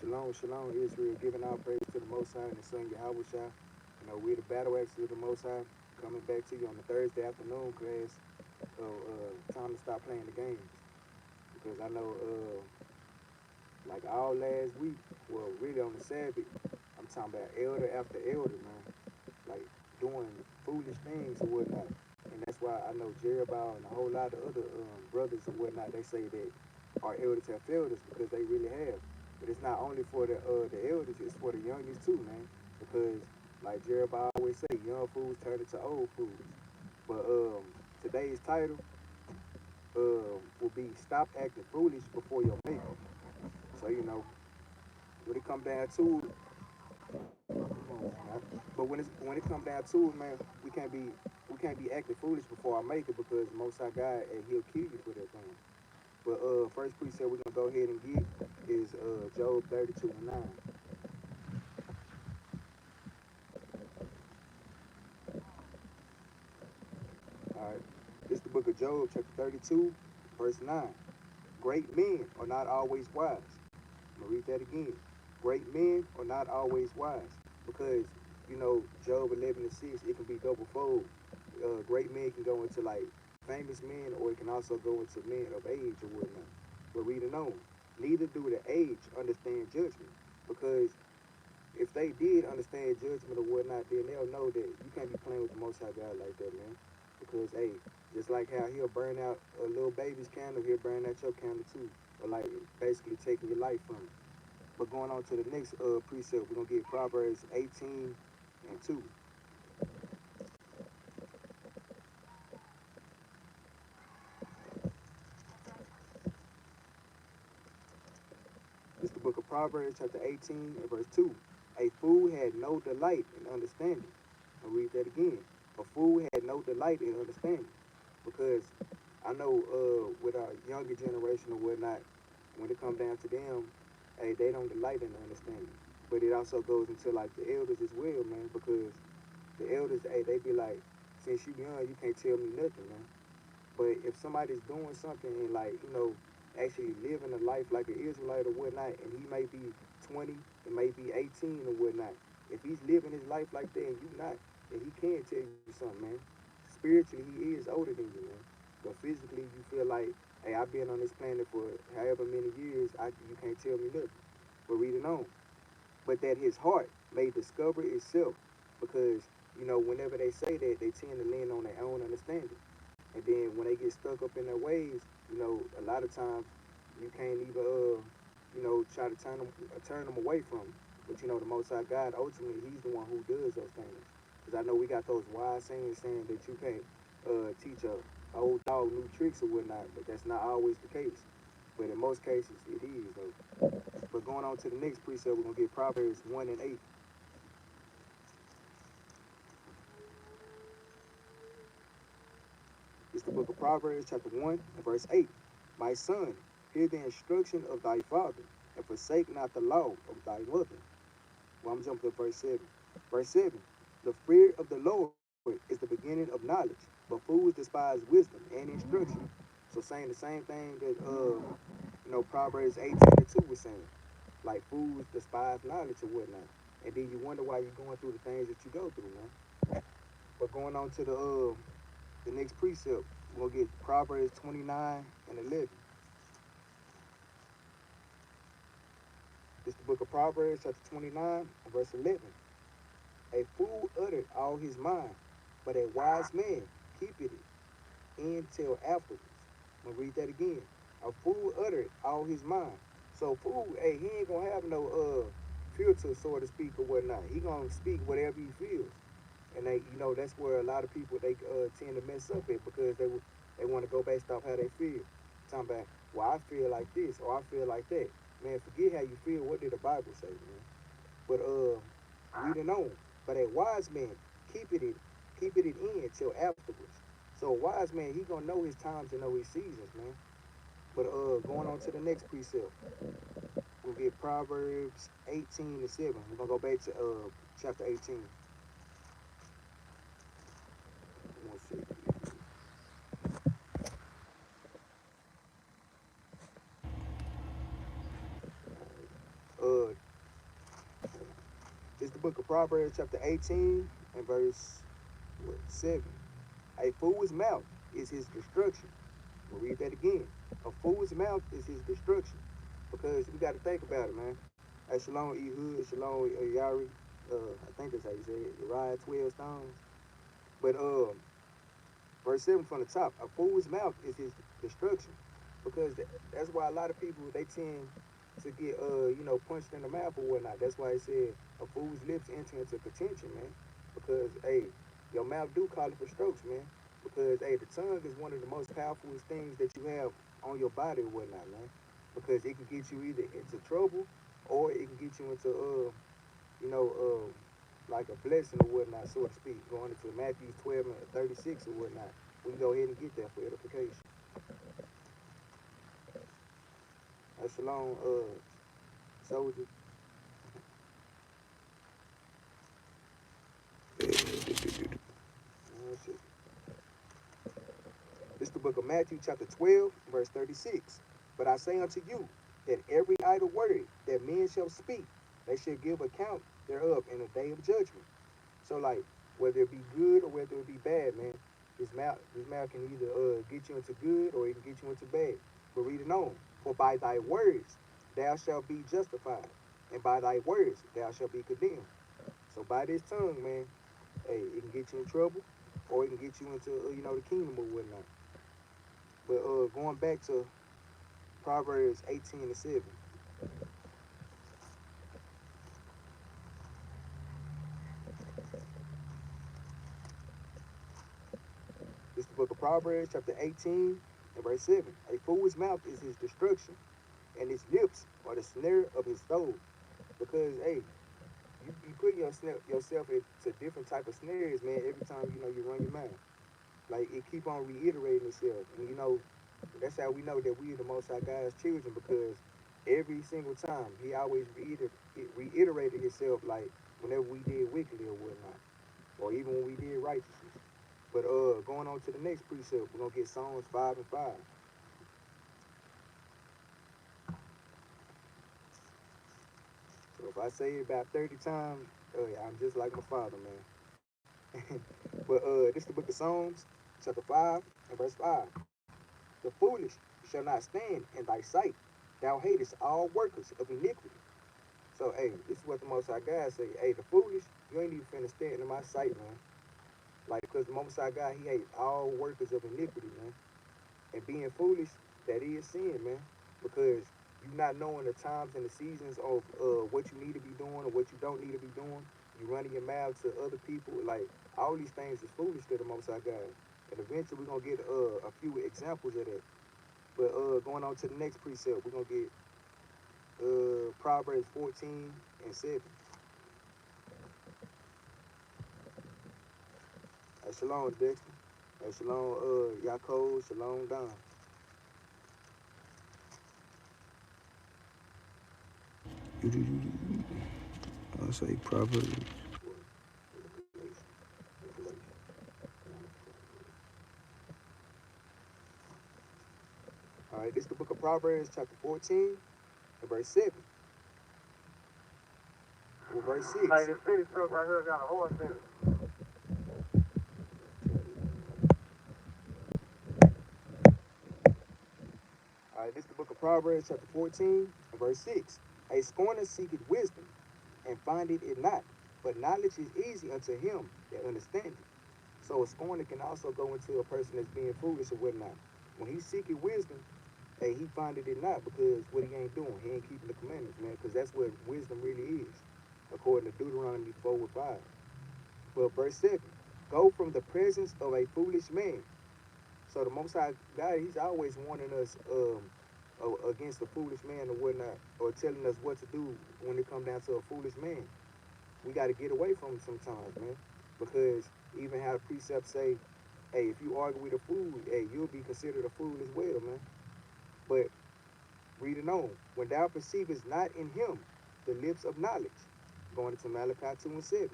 Shalom, shalom, Israel, giving our praise to the Most High and the Son Yahweh Shai. You know, we're the Battle Axes of the Most High, coming back to you on the Thursday afternoon class. So, time to stop playing the games. Because I know, like all last week, well, really on the Sabbath, I'm talking about elder after elder, man. Like, doing foolish things or whatnot. And that's why I know Jerubbaal and a whole lot of other brothers and whatnot, they say that our elders have failed us because they really have. But it's not only for the elders, it's for the youngest too, man. Because like Jerubbaal always say, young fools turn into old fools. But today's title will be Stop Acting Foolish Before Your Maker. So, you know, when it come down to it, but when it come down to it, man, we can't be acting foolish before our maker because Most High God, and He'll kill you for that thing. But first precept we're gonna go ahead and get is Job 32:9. All right, this is the book of Job, chapter 32, verse 9. Great men are not always wise. I'm gonna read that again. Great men are not always wise, because you know Job 11:6, it can be double fold. Great men can go into like famous men, or it can also go into men of age or whatnot. But reading on, neither do the age understand judgment, because if they did understand judgment or whatnot, then they'll know that you can't be playing with the Most High God like that, man. Because hey, just like how He'll burn out a little baby's candle, He'll burn out your candle too, or like basically taking your life from it. But going on to the next precept, we're gonna get Proverbs 18:2. It's the book of Proverbs, chapter 18 and verse 2. A fool had no delight in understanding. I'll read that again. A fool had no delight in understanding. Because I know with our younger generation or whatnot, when it comes down to them, hey, they don't delight in understanding. But it also goes into like the elders as well, man, because the elders, hey, they be like, since you young, you can't tell me nothing, man. But if somebody's doing something and like, you know, actually living a life like an Israelite or whatnot, and he may be 20, it may be 18 or whatnot. If he's living his life like that and you not, then he can tell you something, man. Spiritually, he is older than you, man. But physically, you feel like, hey, I've been on this planet for however many years, you can't tell me nothing. But reading on. But that his heart may discover itself, because, you know, whenever they say that, they tend to lean on their own understanding. And then when they get stuck up in their ways, you know, a lot of times you can't even, you know, try to turn them away from it. But you know, the Most High God, ultimately, He's the one who does those things. Because I know we got those wise sayings saying that you can't teach a old dog new tricks or whatnot, but that's not always the case. But in most cases, it is though. But going on to the next precept, we're gonna get Proverbs 1:8. It's the book of Proverbs, chapter 1 and verse 8. My son, hear the instruction of thy father, and forsake not the law of thy mother. Well, I'm jumping to verse 7. Verse 7. The fear of the Lord is the beginning of knowledge, but fools despise wisdom and instruction. So saying the same thing that you know, Proverbs 18:2 was saying. Like fools despise knowledge or whatnot. And then you wonder why you're going through the things that you go through, man. But going on to the next precept, we're gonna get Proverbs 29:11. It's the book of Proverbs, chapter 29, verse 11. A fool uttered all his mind, but a wise man keepeth it in till afterwards. I'm gonna read that again. A fool uttered all his mind. So fool, hey, he ain't gonna have no filter, so to speak, or whatnot. He gonna speak whatever he feels. And they, you know, that's where a lot of people they tend to mess up at, because they want to go based off how they feel. Talking about, well, I feel like this or I feel like that. Man, forget how you feel. What did the Bible say, man? But reading on. But a wise man keep it in till afterwards. So a wise man, he gonna know his times and know his seasons, man. But going on to the next precept, we'll get Proverbs 18:7. We're gonna go back to chapter 18. One second. book of Proverbs, chapter 18, and verse 7. A fool's mouth is his destruction. We'll read that again. A fool's mouth is his destruction. Because we got to think about it, man. Hey, Shalom Ehud, Shalom Yari, I think that's how you say it. Uriah 12 stones. But verse 7 from the top, a fool's mouth is his destruction. Because that's why a lot of people, they tend to get, punched in the mouth or whatnot. That's why it said a fool's lips enter into contention, man. Because, hey, your mouth do call it for strokes, man. Because, hey, the tongue is one of the most powerful things that you have on your body or whatnot, man. Because it can get you either into trouble or it can get you into, like a blessing or whatnot, so to speak. Going into Matthew 12 and 36 or whatnot. We can go ahead and get that for edification. Shalom, soldier. This is the book of Matthew, chapter 12, verse 36. But I say unto you that every idle word that men shall speak, they shall give account thereof in the day of judgment. So, like, whether it be good or whether it be bad, man, this mouth can either get you into good or it can get you into bad. But read it on. For by thy words thou shalt be justified, and by thy words thou shalt be condemned. So by this tongue, man, hey, it can get you in trouble, or it can get you into, the kingdom or whatnot. But going back to Proverbs 18 and 7. This is the book of Proverbs, chapter 18 and verse 7. A fool's mouth is his destruction, and his lips are the snare of his soul. Because, hey, you put yourself into different type of snares, man, every time, you run your mouth. Like, it keep on reiterating itself. And, that's how we know that we are the Most High God's children, because every single time he always reiterated himself, like, whenever we did wickedly or whatnot, or even when we did righteousness. But going on to the next precept, we're going to get Psalms 5 and 5. So if I say it about 30 times, I'm just like my father, man. But this is the book of Psalms, chapter 5 and verse 5. The foolish shall not stand in thy sight. Thou hatest all workers of iniquity. So, hey, this is what the Most High God say. Hey, the foolish, you ain't even finna stand in my sight, man. Like, because the Most High God, he hates all workers of iniquity, man. And being foolish, that is sin, man. Because you not knowing the times and the seasons of what you need to be doing or what you don't need to be doing. You running your mouth to other people. Like, all these things is foolish to the Most High God. And eventually we're going to get a few examples of that. But going on to the next precept, we're going to get Proverbs 14 and 7. Shalom, Dexter. Shalom, Yaakov. Shalom, Don. I'll say Proverbs. All right, this is the book of Proverbs, chapter 14, and verse 7. Well, verse 6. Hey, this city truck right here got a horse in it. All right, this is the book of Proverbs, chapter 14, and verse 6. A scorner seeketh wisdom, and findeth it not, but knowledge is easy unto him that understandeth. So a scorner can also go into a person that's being foolish or whatnot. When he seeking wisdom, hey, he findeth it not, because what he ain't doing, he ain't keeping the commandments, man, because that's what wisdom really is, according to Deuteronomy 4 and 5. Well, verse 7, go from the presence of a foolish man. So the Most High God, he's always warning us against a foolish man or whatnot, or telling us what to do when it comes down to a foolish man. We got to get away from him sometimes, man, because even how the precepts say, hey, if you argue with a fool, hey, you'll be considered a fool as well, man. But read it on. When thou perceivest not in him the lips of knowledge, going into Malachi 2 and 7.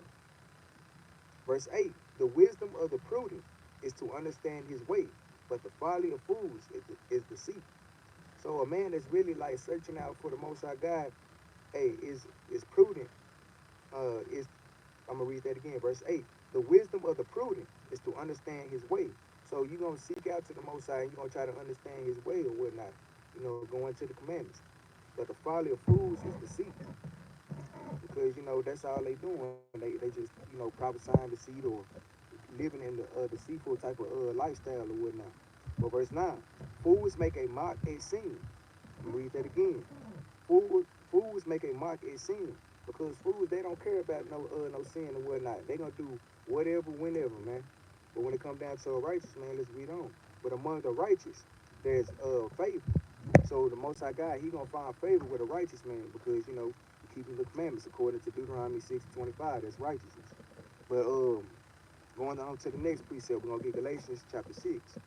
Verse 8, the wisdom of the prudent is to understand his way, but the folly of fools is deceit. So a man that's really like searching out for the Most High God, hey, is prudent, is I'm going to read that again, verse 8. The wisdom of the prudent is to understand his way. So you're going to seek out to the Most High, and you're going to try to understand his way or whatnot, going to the commandments. But the folly of fools is deceit, because, that's all they doing. They just, prophesying deceit or living in the deceitful type of lifestyle or whatnot. But verse 9, fools make a mock at sin. Read that again. Fools make a mock at sin, because fools, they don't care about no sin or whatnot. They gonna do whatever, whenever, man. But when it comes down to a righteous man, let's read on. But among the righteous, there's favor. So the Most High God, he gonna find favor with a righteous man, because keeping the commandments according to Deuteronomy 6:25. That's righteousness. But going on to the next precept, we're gonna get Galatians chapter 6.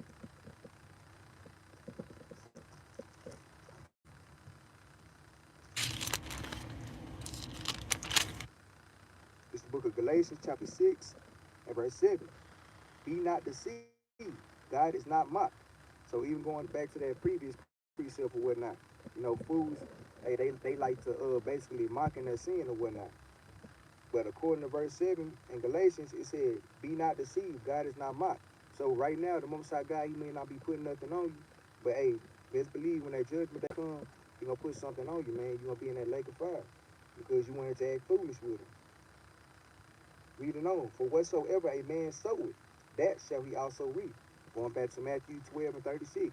It's the book of Galatians chapter 6 and verse 7. Be not deceived. God is not mocked. So even going back to that previous precept or whatnot, fools, hey, they like to basically mocking their sin or whatnot. But according to verse 7 in Galatians, it said, be not deceived. God is not mocked. So right now, the Most High God, he may not be putting nothing on you, but hey, best believe when that judgment that comes, he gonna put something on you, man. You gonna be in that lake of fire because you wanted to act foolish with him. Reading on, for whatsoever a man soweth, that shall he also reap. Going back to Matthew 12 and 36.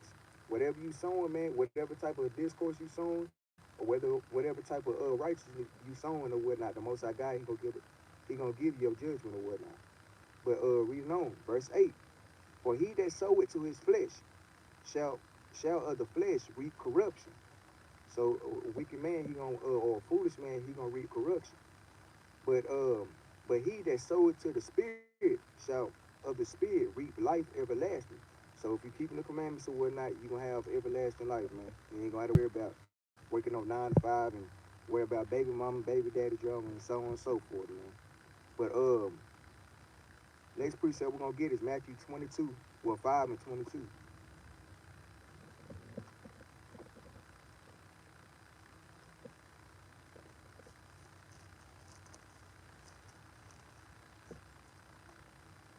Whatever you sowing, man, whatever type of discourse you sowing, or whatever type of righteousness you sowing or whatnot, the Most High God, he gonna give you your judgment or whatnot. But reading on, verse 8. For he that soweth to his flesh shall of the flesh reap corruption. So a wicked man, he gonna or a foolish man, he gonna reap corruption. But he that soweth to the Spirit shall of the Spirit reap life everlasting. So if you keeping the commandments or whatnot, you're going to have everlasting life, man. You ain't going to have to worry about working on 9 to 5 and worry about baby mama, baby daddy drama, and so on and so forth, man. But next precept we're going to get is Matthew 22, 5 and 22.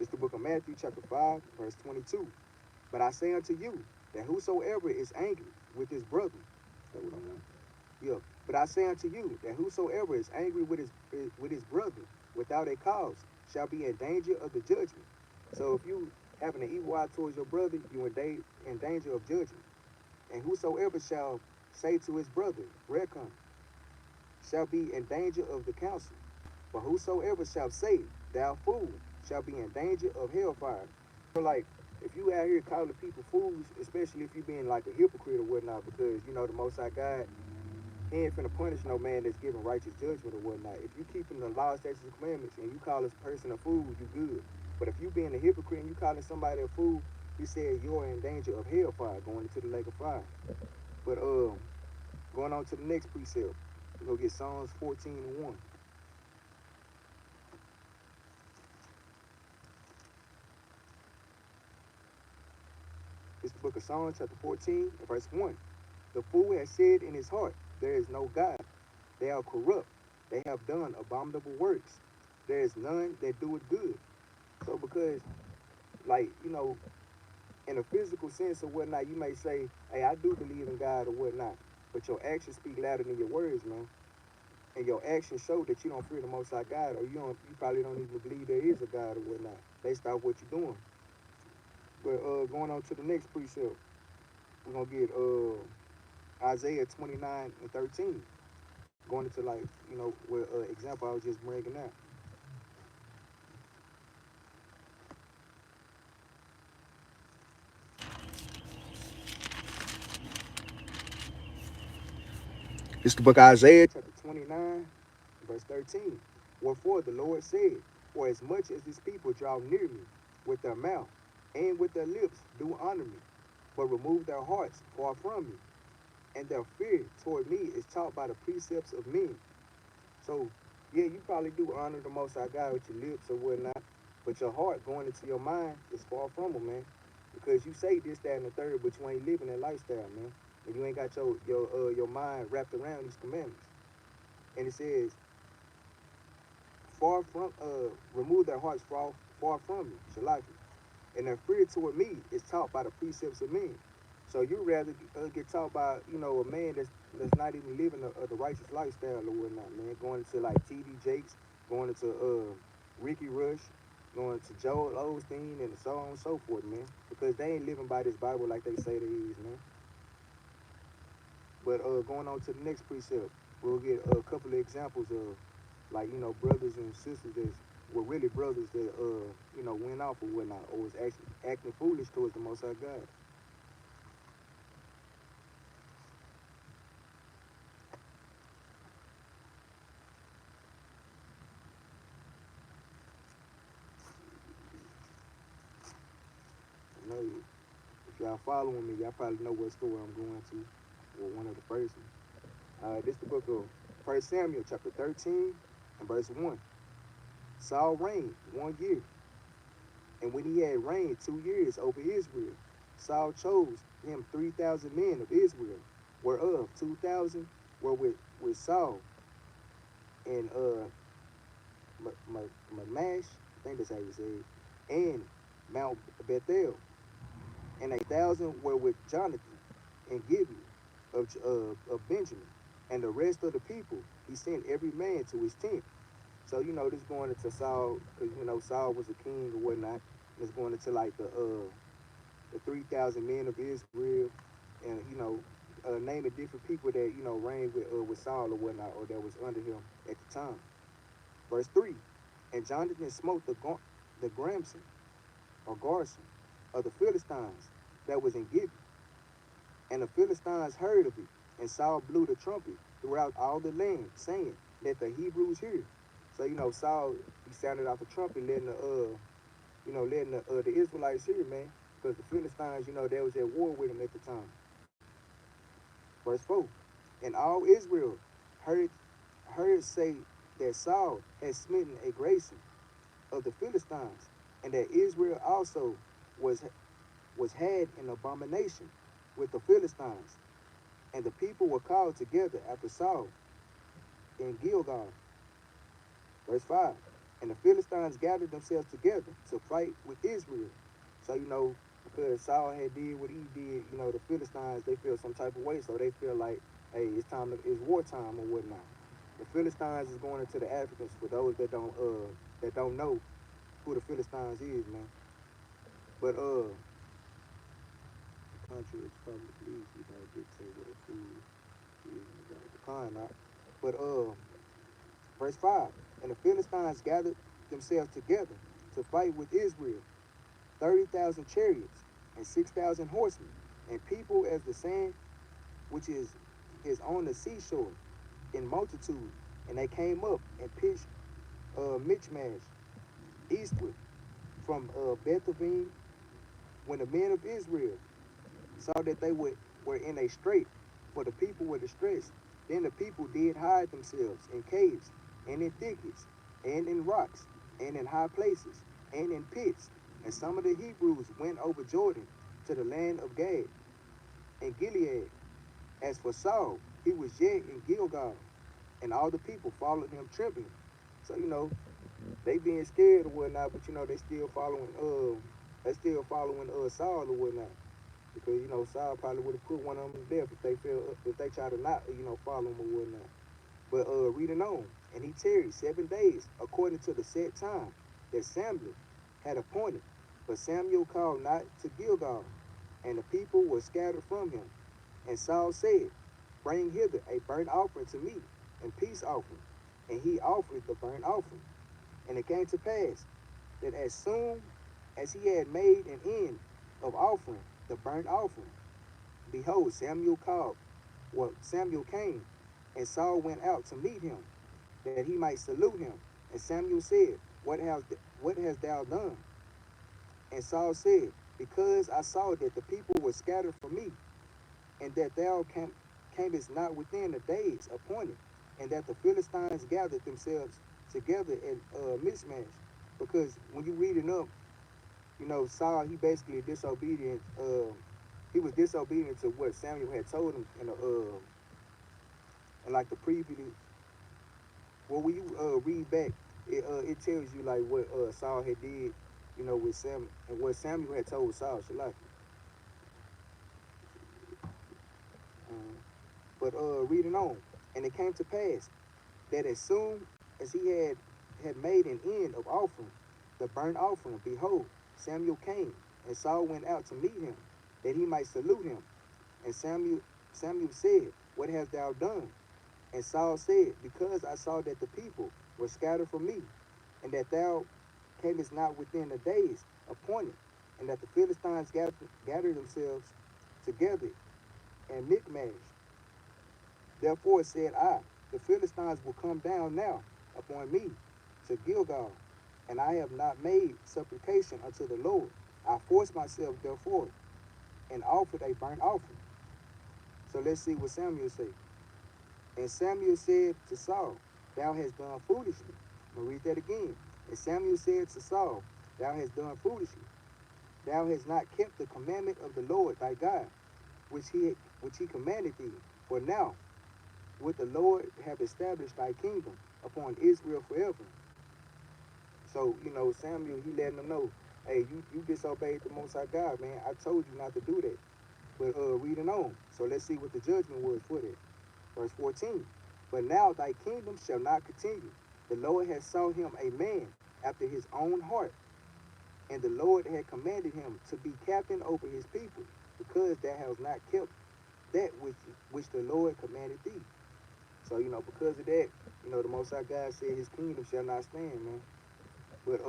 It's the book of Matthew, chapter 5, verse 22. But I say unto you that whosoever is angry with his brother, that what I want. Yeah. But I say unto you that whosoever is angry with his brother without a cause shall be in danger of the judgment. So if you having an evil eye towards your brother, you in danger of judgment. And whosoever shall say to his brother, reckon, shall be in danger of the council. But whosoever shall say, thou fool, shall be in danger of hellfire. So like, if you out here calling people fools, especially if you being like a hypocrite or whatnot, because the Most High God, he ain't finna punish no man that's giving righteous judgment or whatnot. If you keeping the law, statutes, and commandments, and you call this person a fool, you good. But if you being a hypocrite and you calling somebody a fool, he said you're in danger of hellfire, going into the lake of fire. But going on to the next precept, we're gonna get Psalms 14 and 1. It's the book of Psalms, chapter 14, and verse 1. The fool has said in his heart, there is no God. They are corrupt. They have done abominable works. There is none that doeth good. So because, like, in a physical sense or whatnot, you may say, hey, I do believe in God or whatnot. But your actions speak louder than your words, man. And your actions show that you don't fear the Most High God, or you probably don't even believe there is a God or whatnot, based off what you're doing. But going on to the next precept, we're gonna get Isaiah 29 and 13. Going into like, where example I was just bringing out. It's the book of Isaiah, chapter 29, verse 13. Wherefore the Lord said, for as much as this people draw near me with their mouth and with their lips do honor me, but remove their hearts far from me, and their fear toward me is taught by the precepts of men. So, yeah, you probably do honor the Most High God with your lips or whatnot, but your heart going into your mind is far from him, man. Because you say this, that, and the third, but you ain't living that lifestyle, man. And you ain't got your mind wrapped around these commandments. And it says, remove their hearts far from me, Shalaki. And their fear toward me is taught by the precepts of men. So you rather get taught by, a man that's not even living the righteous lifestyle or whatnot, man. Going to like T.D. Jakes, going into Ricky Rush, going to Joel Osteen, and so on and so forth, man. Because they ain't living by this Bible like they say they is, man. But going on to the next precept, we'll get a couple of examples of, like, brothers and sisters that were really brothers that, went off or whatnot, or was actually acting foolish towards the Most High God. I know if y'all following me, y'all probably know what story I'm going to, or one of the first ones. This is the book of 1 Samuel, chapter 13, and verse 1. Saul reigned 1 year, and when he had reigned 2 years over Israel, Saul chose him 3,000 men of Israel, whereof 2,000 were with Saul, and Mamash, I think that's how you say it, and Mount Bethel, and 1,000 were with Jonathan and Gibeon of Benjamin, and the rest of the people he sent every man to his tent. So this going into Saul, because Saul was a king or whatnot. It's going into like the 3,000 men of Israel, and naming different people that reigned with Saul or whatnot, or that was under him at the time. Verse 3, and Jonathan smote the Gramson or Garson of the Philistines that was in Gibeon, and the Philistines heard of it, and Saul blew the trumpet throughout all the land, saying, "Let the Hebrews hear." So Saul, he sounded out the trumpet, letting the Israelites hear, man, because the Philistines, they was at war with him at the time. Verse 4, and all Israel heard say that Saul had smitten a Grayson of the Philistines, and that Israel also was had an abomination with the Philistines. And the people were called together after Saul in Gilgal. Verse 5, and the Philistines gathered themselves together to fight with Israel. So, because Saul had did what he did, the Philistines, they feel some type of way. So they feel like, hey, it's wartime or whatnot. The Philistines is going into the Africans, for those that don't know who the Philistines is, man. But the country is public leads, we gotta dictate what a food is, we gotta decline that. But verse 5, and the Philistines gathered themselves together to fight with Israel, 30,000 chariots and 6,000 horsemen, and people as the sand which is on the seashore in multitude. And they came up and pitched Michmash eastward from Bethavim. When the men of Israel saw that they were in a strait, for the people were distressed, then the people did hide themselves in caves, and in thickets, and in rocks, and in high places, and in pits. And some of the Hebrews went over Jordan to the land of Gad and Gilead. As for Saul, he was yet in Gilgal, and all the people followed him trembling. So they being scared or whatnot, but they still following Saul or whatnot. Because Saul probably would have put one of them to death if they try to not follow him or whatnot. But reading on, and he tarried 7 days according to the set time that Samuel had appointed. But Samuel called not to Gilgal, and the people were scattered from him. And Saul said, "Bring hither a burnt offering to me, and peace offering." And he offered the burnt offering. And it came to pass that as soon as he had made an end of offering the burnt offering, behold, Samuel came, and Saul went out to meet him, that he might salute him. And Samuel said, What hast thou done? And Saul said, Because I saw that the people were scattered from me, and that thou camest not within the days appointed, and that the Philistines gathered themselves together at Michmash. Because when you read it up, Saul, he basically disobedient. He was disobedient to what Samuel had told him in like the previous. Well, when you read back it tells you like what Saul had did, you know, with Sam and what Samuel had told Saul. Shalaki. But reading on, and it came to pass that as soon as he had made an end of offering the burnt offering, behold, Samuel came, and Saul went out to meet him, that he might salute him. And Samuel said, What hast thou done? And Saul said, Because I saw that the people were scattered from me, and that thou camest not within the days appointed, and that the Philistines gathered themselves together and Michmash. Therefore said I, The Philistines will come down now upon me to Gilgal, and I have not made supplication unto the Lord. I forced myself therefore, and offered a burnt offering. So let's see what Samuel said. And Samuel said to Saul, Thou hast done foolishly. I'm going to read that again. And Samuel said to Saul, Thou hast done foolishly. Thou hast not kept the commandment of the Lord thy God, which he commanded thee. For now would the Lord have established thy kingdom upon Israel forever. So, you know, Samuel, he letting them know, hey, you disobeyed the Most High God, man. I told you not to do that. But reading on. So let's see what the judgment was for that. Verse 14. But now thy kingdom shall not continue. The Lord has sought him a man after his own heart. And the Lord had commanded him to be captain over his people, because thou hast not kept that which the Lord commanded thee. So, you know, because of that, you know, the Most High God said his kingdom shall not stand, man. But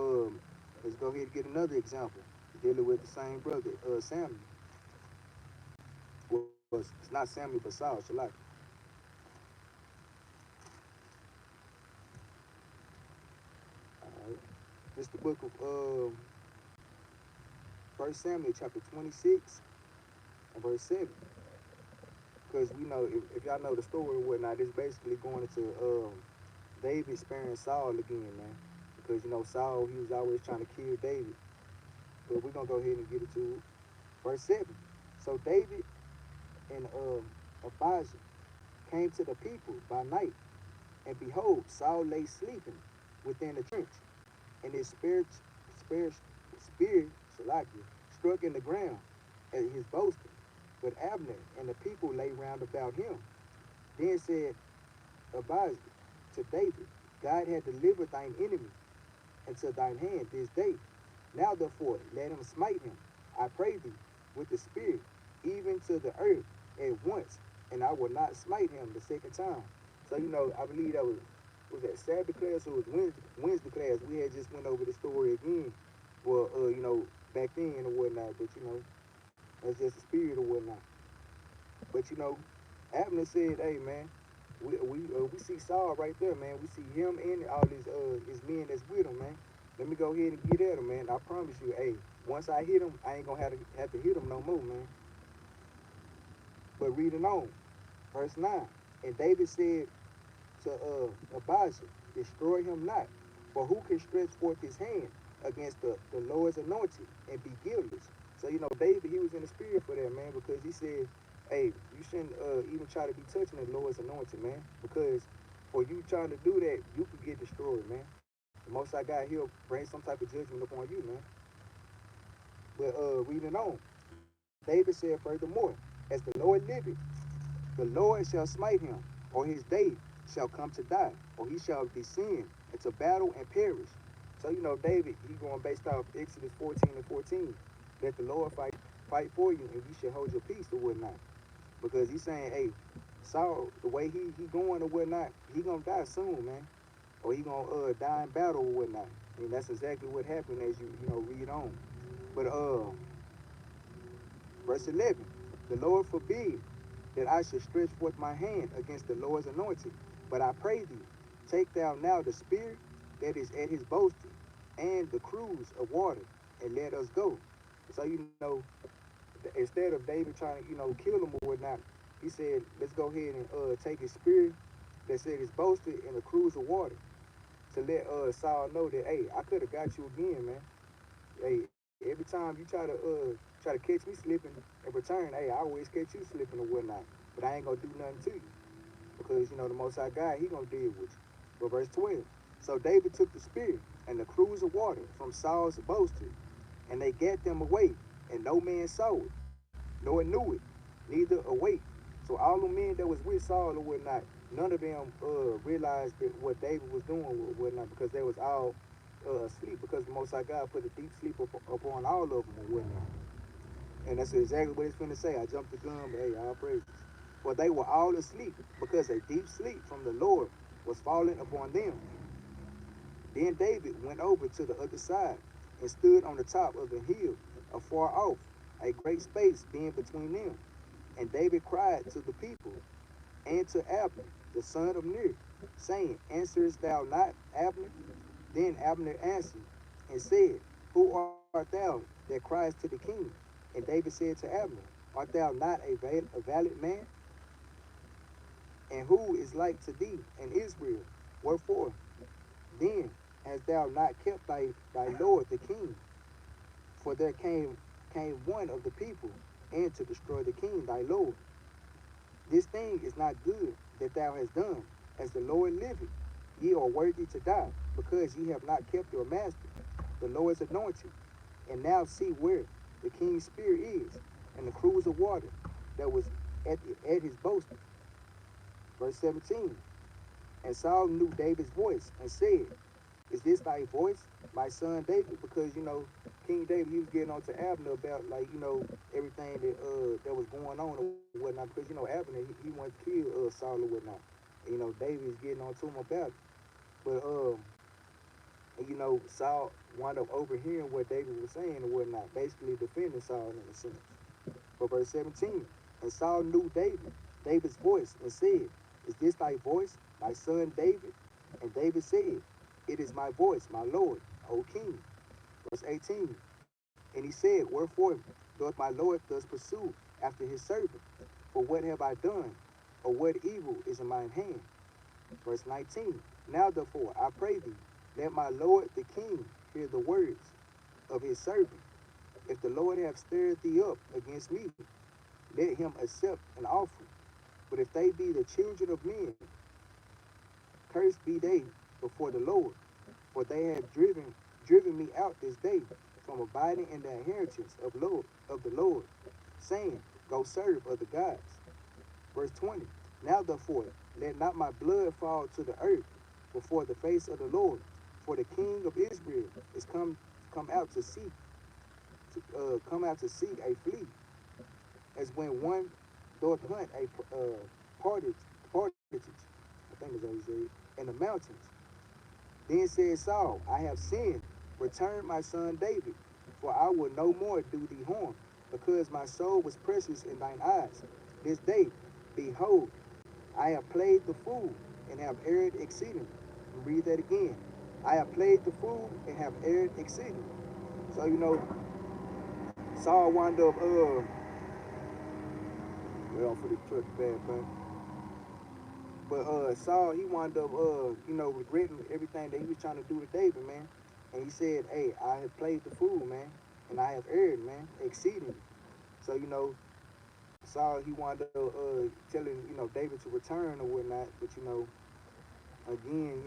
let's go ahead and get another example dealing with the same brother, Samuel. Well, it's not Samuel, but Saul, Shalak. All right. This the book of 1 Samuel, chapter 26, and verse 7. Because we know, if y'all know the story or whatnot, it's basically going into David sparing Saul again, man. Because, you know, Saul, he was always trying to kill David. But we're going to go ahead and get it to verse 7. So David and Abijah came to the people by night, and behold, Saul lay sleeping within the trench, and his spear struck in the ground at his boasting. But Abner and the people lay round about him. Then said Abijah to David, God had delivered thine enemy into thine hand this day. Now therefore let him smite him, I pray thee, with the spear, even to the earth at once, and I will not smite him the second time. So, you know, I believe that was that Sabbath class or was Wednesday class. We had just went over the story again. Well, you know, back then or whatnot, but you know, that's just the spirit or whatnot. But you know, Abner said, "Hey man, we see Saul right there, man. We see him and all his men that's with him, man. Let me go ahead and get at him, man. I promise you, hey, once I hit him, I ain't gonna have to hit him no more, man." But reading on, verse 9, and David said to Abijah, "Destroy him not, for who can stretch forth his hand against the Lord's anointed and be guiltless?" So, you know, David, he was in the spirit for that, man, because he said, hey, you shouldn't even try to be touching the Lord's anointed, man, because for you trying to do that, you could get destroyed, man. The Most High God, he'll bring some type of judgment upon you, man. But reading on, David said furthermore, as the Lord liveth, the Lord shall smite him, or his day shall come to die, or he shall descend into battle and perish. So, you know, David, he going based off Exodus 14 and 14. Let the Lord fight for you, and you shall hold your peace or whatnot. Because he's saying, hey, Saul, the way he going or whatnot, he gonna die soon, man. Or he gonna die in battle or whatnot. And that's exactly what happened as you know, read on. But verse 11, the Lord forbid that I should stretch forth my hand against the Lord's anointed. But I pray thee, take thou now the spear that is at his boasting, and the cruse of water, and let us go. So, you know, instead of David trying to, you know, kill him or whatnot, he said, let's go ahead and take his spear that's at his boasting and a cruse of water to let Saul know that, hey, I could have got you again, man. Hey, every time you try to catch me slipping in return, hey, I always catch you slipping or whatnot. But I ain't gonna do nothing to you. Because, you know, the Most High God, he gonna deal with you. But verse 12, So David took the spear and the cruse of water from Saul's bolster, and they gat them away, and no man saw it, nor knew it, neither awake. So all the men that was with Saul or whatnot, none of them realized that what David was doing or whatnot, because they was all asleep, because the Most High God put a deep sleep upon all of them or whatnot. And that's exactly what it's finna say. I jumped the gun, but hey, all praises. For they were all asleep, because a deep sleep from the Lord was falling upon them. Then David went over to the other side and stood on the top of the hill afar off, a great space being between them. And David cried to the people and to Abner, the son of Ner, saying, Answerest thou not, Abner? Then Abner answered and said, Who art thou that criest to the king? And David said to Abner, Art thou not a valid man? And who is like to thee in Israel? Wherefore then hast thou not kept thy lord the king? For there came one of the people, and to destroy the king thy lord. This thing is not good that thou hast done. As the Lord liveth, ye are worthy to die, because ye have not kept your master, the Lord's anointed. And now see where the king's spear is, and the cruse of water that was at his boasting. Verse 17. And Saul knew David's voice, and said, Is this thy voice, my son David? Because, King David, he was getting on to Abner about, everything that was going on or whatnot. Because, Abner, he wanted to kill Saul or whatnot. And, David is getting on to him about it. But, Saul wound up overhearing what David was saying and whatnot, basically defending Saul in a sense. But verse 17, and Saul knew David's voice, and said, Is this thy voice, my son David? And David said, It is my voice, my Lord, O King. Verse 18, and he said, Wherefore doth my Lord thus pursue after his servant? For what have I done, or what evil is in mine hand? Verse 19, Now therefore, I pray thee, let my Lord the King hear the words of his servant. If the Lord have stirred thee up against me, let him accept an offering. But if they be the children of men, cursed be they before the Lord, for they have driven me out this day from abiding in the inheritance of the Lord, saying, Go serve other gods. Verse 20, Now therefore, let not my blood fall to the earth before the face of the Lord, for the King of Israel is come out to seek a flea, as when one doth hunt a partridge, I think is how he said, in the mountains. Then said Saul, I have sinned. Return my son David, for I will no more do thee harm, because my soul was precious in thine eyes. This day, behold, I have played the fool and have erred exceedingly. Read that again. I have played the fool and have erred exceedingly. So, Saul wound up, well, for the truck bad, but Saul, he wound up, regretting everything that he was trying to do to David, man. And he said, hey, I have played the fool, man, and I have erred, man, exceedingly. So, Saul, he wound up telling, David to return or whatnot, but, again,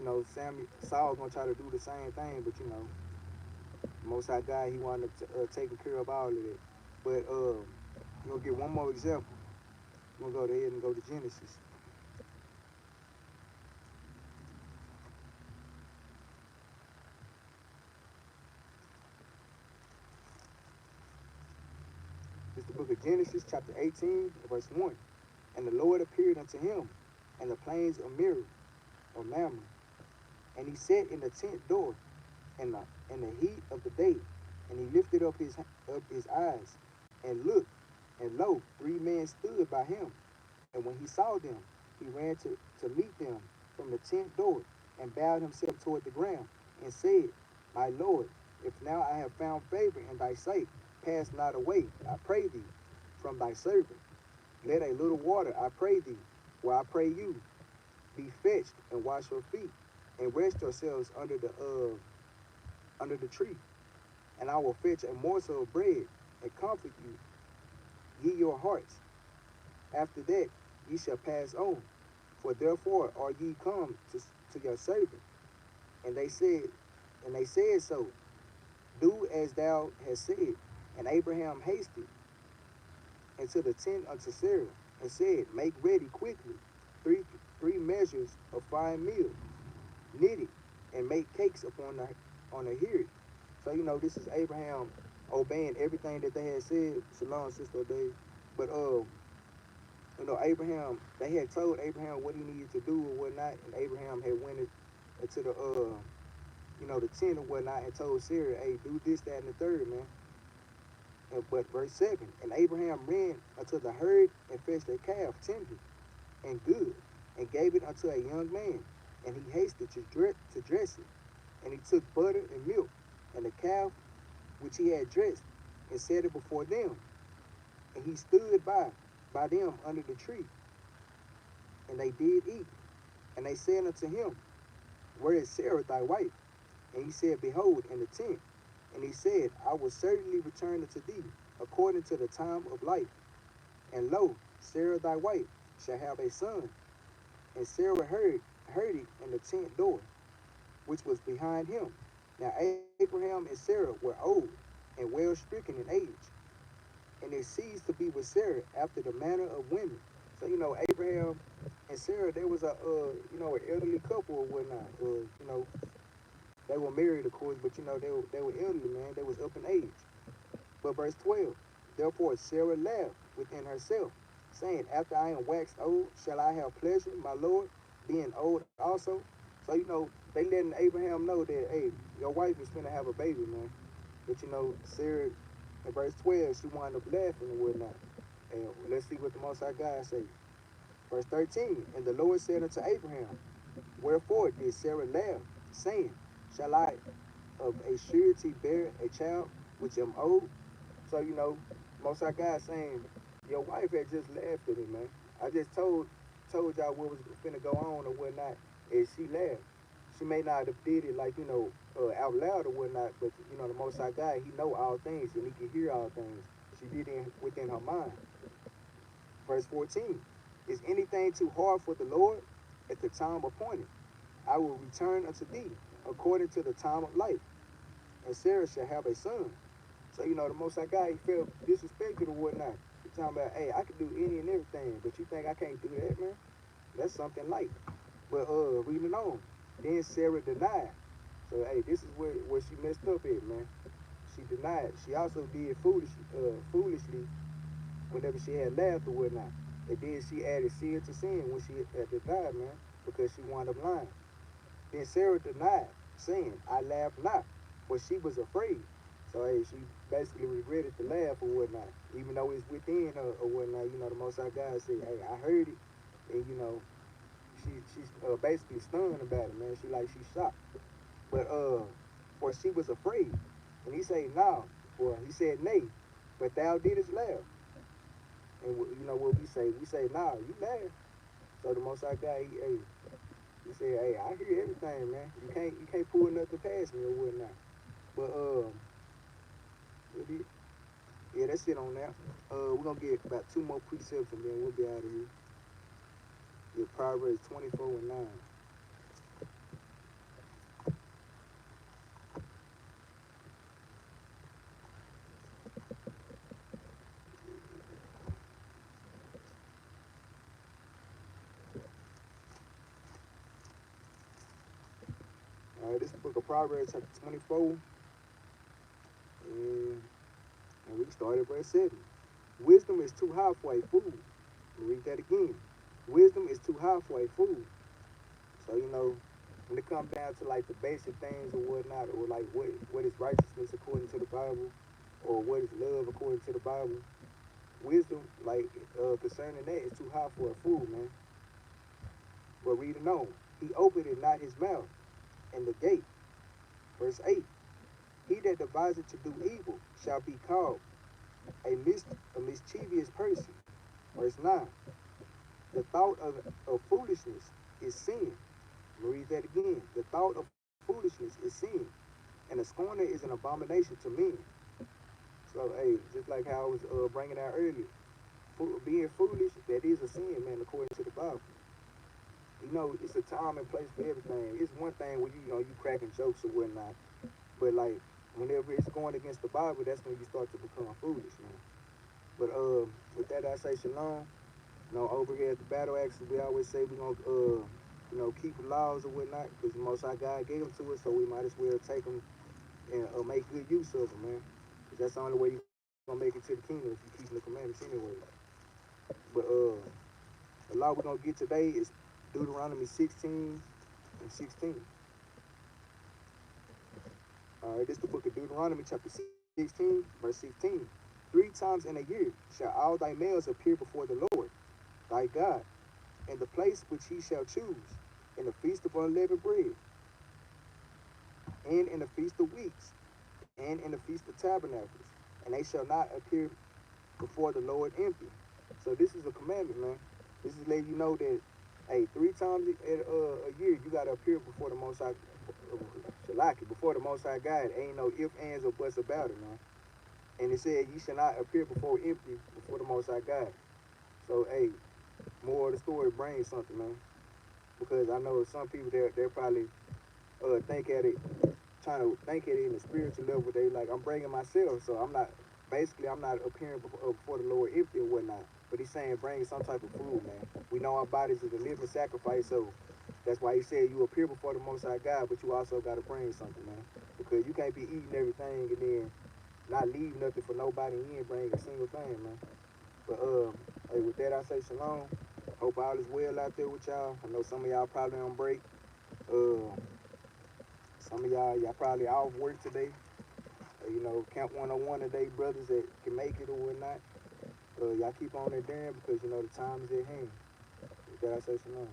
Saul's gonna try to do the same thing, but, Most High God, he wound up taking care of all of that. But, we're gonna get one more example. We're gonna go ahead and go to Genesis. It's the book of Genesis, chapter 18, verse 1. And the Lord appeared unto him in the plains of Mamre, and he sat in the tent door in the heat of the day, and he lifted up his eyes and looked, and lo, 3 men stood by him. And when he saw them, he ran to meet them from the tent door, and bowed himself toward the ground, and said, My Lord, if now I have found favor in thy sight, pass not away, I pray thee, from thy servant. Let a little water, I pray thee, where I pray you, be fetched, and wash your feet, and rest yourselves under the tree. And I will fetch a morsel of bread, and comfort you, ye your hearts. After that ye shall pass on, for therefore are ye come to your servant. And they said so, do as thou hast said. And Abraham hasted into the tent unto Sarah, and said, make ready quickly three measures of fine meal, knit it, and make cakes on the hearth. So this is Abraham obeying everything that they had said. Shalom, Sister Day. But Abraham, they had told Abraham what he needed to do or whatnot, and Abraham had went into the tent or whatnot and told Sarah, hey, do this, that, and the third, man. But verse 7, and Abraham ran unto the herd and fetched a calf tender and good, and gave it unto a young man, and he hasted to dress it. And he took butter and milk, and the calf which he had dressed, and set it before them. And he stood by them under the tree, and they did eat. And they said unto him, where is Sarah thy wife? And he said, behold, in the tent. And he said, I will certainly return unto thee according to the time of life. And lo, Sarah thy wife shall have a son. And Sarah heard it in the tent door, which was behind him. Now Abraham and Sarah were old and well stricken in age, and they ceased to be with Sarah after the manner of women. So Abraham and Sarah, they was an elderly couple or whatnot. They were married, of course, but they were elderly, man. They was up in age. But verse 12, therefore Sarah laughed within herself, saying, after I am waxed old, shall I have pleasure, my Lord, being old also? So they letting Abraham know that, hey, your wife is finna have a baby, man. But Sarah, in verse 12, she wound up laughing and whatnot. And let's see what the Most High God say. Verse 13, and the Lord said unto Abraham, wherefore did Sarah laugh, saying, shall I of a surety bear a child which am old? So Most High God saying, your wife had just laughed at me, man. I just told y'all what was finna go on or whatnot, and she laughed. She may not have did it like out loud or whatnot, but the Most High God, he know all things and he can hear all things. She did it within her mind. Verse 14, is anything too hard for the Lord? At the time appointed, I will return unto thee according to the time of life, and Sarah shall have a son. So the Most High God, he felt disrespected or whatnot. He talking about, hey, I can do any and everything, but you think I can't do that, man? That's something light. But reading on, then Sarah denied. So hey, this is where she messed up at, man. She denied. She also did foolishly whenever she had laughed or whatnot. And then she added sin to sin when she had denied, man, because she wound up lying. Then Sarah denied, saying, I laughed not, for she was afraid. So hey, she basically regretted the laugh or whatnot, even though it's within her or whatnot. The Most High God said, hey, I heard it, and she's basically stunned about it, man. She's shocked. But for she was afraid. And he said, no. Well, he said, nay, but thou didst laugh. And what we say, nah, you laugh. So the Most High God, he said, hey, I hear everything, man. You can't pull nothing past me or whatnot. But yeah, that's it on that. We're gonna get about 2 more precepts and then we'll be out of here. Yeah, Proverbs 24:9. All right, this is the book of Proverbs, chapter 24, and we can start at verse 7. Wisdom is too high for a fool. Let me read that again. Wisdom is too high for a fool. So, when it comes down to like the basic things or whatnot, or like what is righteousness according to the Bible, or what is love according to the Bible, wisdom, like concerning that, is too high for a fool, man. But reading on, he opened it not his mouth, and the gate. Verse 8, he that deviseth to do evil shall be called a mischievous person. Verse 9, the thought of foolishness is sin. I'm read that again. The thought of foolishness is sin, and a scorner is an abomination to men. So, hey, just like how I was bringing out earlier, being foolish, that is a sin, man, according to the Bible. You know, it's a time and place for everything. It's one thing when you know you cracking jokes or whatnot, but like whenever it's going against the Bible, that's when you start to become foolish, man. But with that I say shalom. You know, over here at the Battle Axes, we always say we gonna you know, keep the laws or whatnot, because the Most High God gave them to us, so we might as well take them and make good use of them, man. 'Cause that's the only way you gonna make it to the kingdom if you keep the commandments anyway. But the law we're gonna get today is Deuteronomy 16 and 16. All right, this is the book of Deuteronomy, chapter 16, verse 16. 3 times in a year shall all thy males appear before the Lord, thy God, in the place which he shall choose, in the feast of unleavened bread, and in the feast of weeks, and in the feast of tabernacles, and they shall not appear before the Lord empty. So this is a commandment, man. This is letting you know that, hey, 3 times a year you gotta appear before the Most High, before the Most High God. Ain't no ifs, ands, or buts about it, man. And it said you shall not appear before empty before the Most High God. So, hey, more of the story brings something, man. Because I know some people they're probably think at it, trying to think at it in the spiritual level. They like, I'm bringing myself, so I'm not appearing before the Lord empty or whatnot. But he's saying bring some type of food, man. We know our bodies is a living sacrifice, so that's why he said you appear before the Most High God, but you also got to bring something, man. Because you can't be eating everything and then not leave nothing for nobody and you ain't bring a single thing, man. But hey, with that I say shalom. Hope all is well out there with y'all. I know some of y'all probably on break. Some of y'all probably off work today. You know, Camp 101 today, brothers that can make it or whatnot. Y'all keep on it there because you know the time is at hand. With that I say shalom.